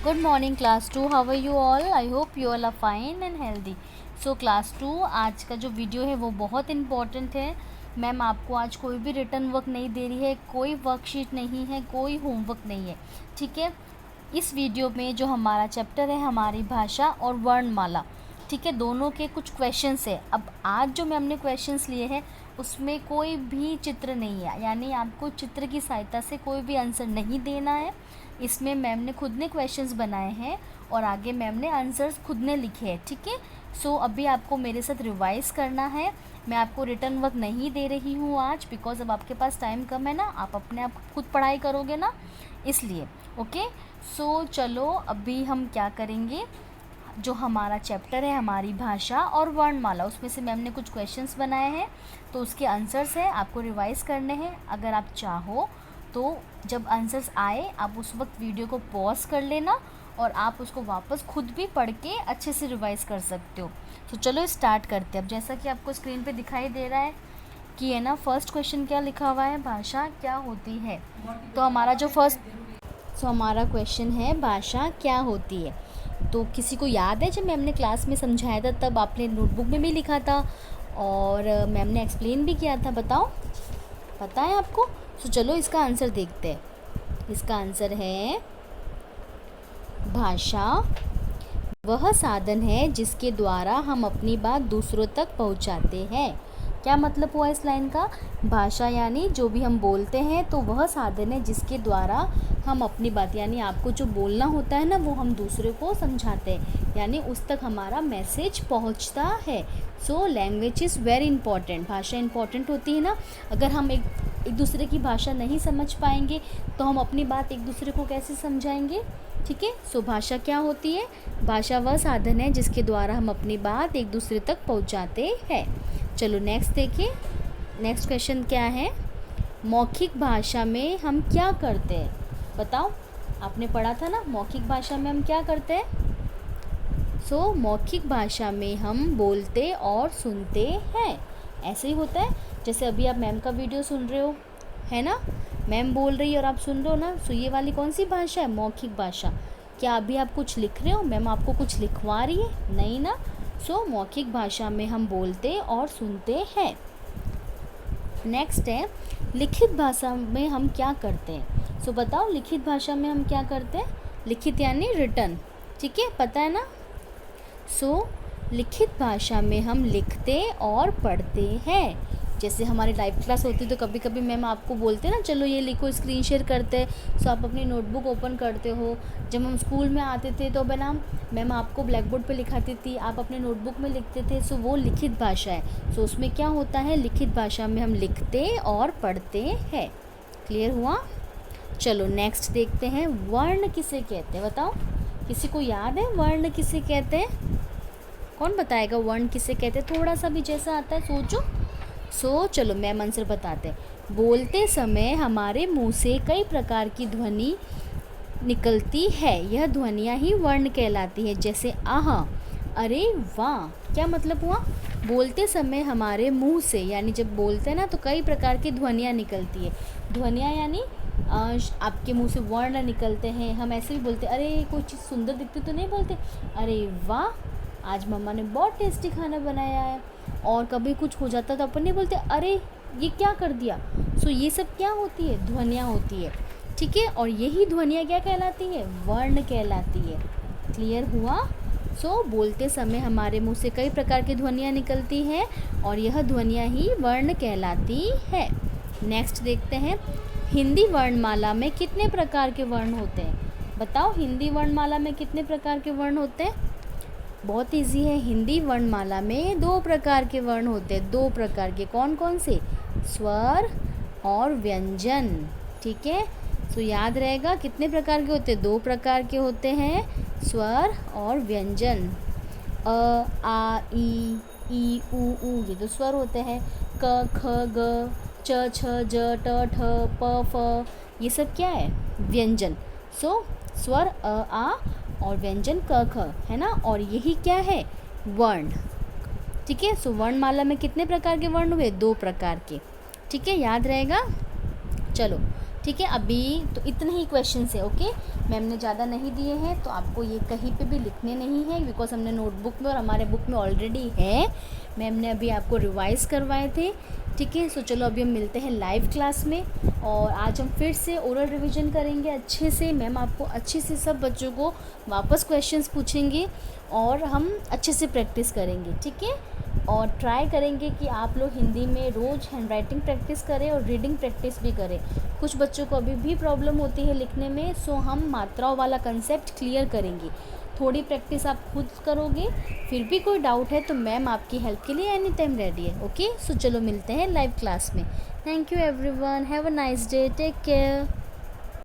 Good morning class 2, how are you all? I hope you all are fine and healthy. So class 2, आज का जो video है वो बहुत इम्पॉर्टेंट है। मैम आपको आज कोई भी रिटर्न वर्क नहीं दे रही है, कोई वर्कशीट नहीं है, कोई होमवर्क नहीं है, ठीक है। इस वीडियो में जो हमारा चैप्टर है हमारी भाषा और वर्णमाला, ठीक है, दोनों के कुछ क्वेश्चंस है। अब आज जो मैम ने क्वेश्चंस लिए हैं उसमें कोई भी चित्र नहीं है, यानी आपको चित्र की सहायता से कोई भी आंसर नहीं देना है। इसमें मैम ने खुद ने क्वेश्चंस बनाए हैं और आगे मैम ने आंसर्स खुद ने लिखे हैं, ठीक है। सो अभी आपको मेरे साथ रिवाइज़ करना है। मैं आपको रिटर्न वर्क नहीं दे रही हूँ आज, बिकॉज अब आपके पास टाइम कम है ना, आप अपने आप खुद पढ़ाई करोगे ना, इसलिए। ओके, सो चलो अभी हम क्या करेंगे, जो हमारा चैप्टर है हमारी भाषा और वर्णमाला, उसमें से मैम ने कुछ क्वेश्चंस बनाए हैं तो उसके आंसर्स हैं, आपको रिवाइज़ करने हैं। अगर आप चाहो तो जब आंसर्स आए आप उस वक्त वीडियो को पॉज कर लेना और आप उसको वापस खुद भी पढ़ के अच्छे से रिवाइज़ कर सकते हो। तो चलो स्टार्ट करते हैं। अब जैसा कि आपको स्क्रीन पे दिखाई दे रहा है कि है ना, फर्स्ट क्वेश्चन क्या लिखा हुआ है, भाषा क्या होती है। तो हमारा जो हमारा क्वेश्चन है भाषा क्या होती है। तो किसी को याद है जब मैम ने क्लास में समझाया था तब आपने नोटबुक में भी लिखा था और मैम ने एक्सप्लेन भी किया था, बताओ पता है आपको। तो चलो इसका आंसर देखते हैं। इसका आंसर है भाषा वह साधन है जिसके द्वारा हम अपनी बात दूसरों तक पहुंचाते हैं। क्या मतलब हुआ इस लाइन का, भाषा यानी जो भी हम बोलते हैं तो वह साधन है जिसके द्वारा हम अपनी बात, यानी आपको जो बोलना होता है ना वो हम दूसरे को समझाते हैं, यानी उस तक हमारा मैसेज पहुंचता है। So language is very important, भाषा इंपॉर्टेंट होती है ना। अगर हम एक दूसरे की भाषा नहीं समझ पाएंगे तो हम अपनी बात एक दूसरे को कैसे समझाएंगे, ठीक है। सो भाषा क्या होती है, भाषा वह साधन है जिसके द्वारा हम अपनी बात एक दूसरे तक पहुंचाते हैं। चलो नेक्स्ट देखिए, नेक्स्ट क्वेश्चन क्या है, मौखिक भाषा में हम क्या करते हैं, बताओ। आपने पढ़ा था ना मौखिक भाषा में हम क्या करते हैं। सो मौखिक भाषा में हम बोलते और सुनते हैं, ऐसे ही होता है। जैसे अभी आप मैम का वीडियो सुन रहे हो, है ना, मैम बोल रही है और आप सुन रहे हो ना, सो ये वाली कौन सी भाषा है, मौखिक भाषा। क्या अभी आप कुछ लिख रहे हो, मैम आपको कुछ लिखवा रही है, नहीं ना। सो मौखिक भाषा में हम बोलते और सुनते हैं। नेक्स्ट है लिखित भाषा में हम क्या करते हैं। सो बताओ लिखित भाषा में हम क्या करते हैं, लिखित यानी रिटन, ठीक है, पता है ना। सो लिखित भाषा में हम लिखते और पढ़ते हैं। जैसे हमारी लाइव क्लास होती है तो कभी कभी मैम आपको बोलते हैं ना, चलो ये लिखो, स्क्रीन शेयर करते हैं। सो आप अपनी नोटबुक ओपन करते हो। जब हम स्कूल में आते थे तो बना मैम आपको ब्लैक बोर्ड पर लिखाती थी, आप अपने नोटबुक में लिखते थे। सो वो लिखित भाषा है। सो उसमें क्या होता है, लिखित भाषा में हम लिखते और पढ़ते हैं। क्लियर हुआ। चलो नेक्स्ट देखते हैं, वर्ण किसे कहते हैं, बताओ। किसी को याद है वर्ण किसे कहते हैं, कौन बताएगा वर्ण किसे कहते हैं, थोड़ा सा भी जैसा आता है सोचो। सो चलो मैम आंसर बताते हैं। बोलते समय हमारे मुंह से कई प्रकार की ध्वनि निकलती है, यह ध्वनियाँ ही वर्ण कहलाती है। जैसे आहा, अरे वाह, क्या मतलब हुआ, बोलते समय हमारे मुंह से, यानी जब बोलते हैं ना तो कई प्रकार की ध्वनियाँ निकलती है। ध्वनियाँ यानी आपके मुंह से वर्ण निकलते हैं। हम ऐसे भी बोलते, अरे कोई चीज़ सुंदर दिखती तो नहीं बोलते, अरे वाह आज मम्मा ने बहुत टेस्टी खाना बनाया है। और कभी कुछ हो जाता तो अपन नहीं बोलते, अरे ये क्या कर दिया। सो ये सब क्या होती है, ध्वनियाँ होती है, ठीक है। और यही ध्वनियाँ क्या कहलाती है, वर्ण कहलाती है। क्लियर हुआ। सो बोलते समय हमारे मुंह से कई प्रकार की ध्वनियाँ निकलती हैं और यह ध्वनियाँ ही वर्ण कहलाती है। नेक्स्ट देखते हैं, हिंदी वर्णमाला में कितने प्रकार के वर्ण होते हैं, बताओ। हिंदी वर्णमाला में कितने प्रकार के वर्ण होते हैं, बहुत इजी है। हिंदी वर्णमाला में 2 प्रकार के वर्ण होते हैं, 2 प्रकार के, कौन कौन से, स्वर और व्यंजन, ठीक है। सो याद रहेगा कितने प्रकार के होते हैं, 2 प्रकार के होते हैं, स्वर और व्यंजन। अ आ ई ऊ ये तो स्वर होते हैं। क ख ग च छ ज ट ठ प फ ये सब क्या है, व्यंजन। सो स्वर अ आ और व्यंजन क ख, है ना। और यही क्या है, वर्ण, ठीक है। सो वर्णमाला में कितने प्रकार के वर्ण हुए, 2 प्रकार के, ठीक है, याद रहेगा। चलो ठीक है। अभी तो इतने ही क्वेश्चन है, ओके। मैम ने ज़्यादा नहीं दिए हैं, तो आपको ये कहीं पे भी लिखने नहीं है, बिकॉज हमने नोटबुक में और हमारे बुक में ऑलरेडी है। मैम ने अभी आपको रिवाइज़ करवाए थे, ठीक है। सो चलो अभी हम मिलते हैं लाइव क्लास में, और आज हम फिर से ओरल रिवीजन करेंगे अच्छे से। मैम आपको अच्छे से सब बच्चों को वापस क्वेश्चंस पूछेंगे और हम अच्छे से प्रैक्टिस करेंगे, ठीक है। और ट्राई करेंगे कि आप लोग हिंदी में रोज़ हैंड राइटिंग प्रैक्टिस करें और रीडिंग प्रैक्टिस भी करें। कुछ बच्चों को अभी भी प्रॉब्लम होती है लिखने में, सो हम मात्राओं वाला कंसेप्ट क्लियर करेंगे। थोड़ी प्रैक्टिस आप खुद करोगे, फिर भी कोई डाउट है तो मैम आपकी हेल्प के लिए एनी टाइम रेडी है, ओके। सो चलो मिलते हैं लाइव क्लास में। Thank you everyone, have a nice day, take care.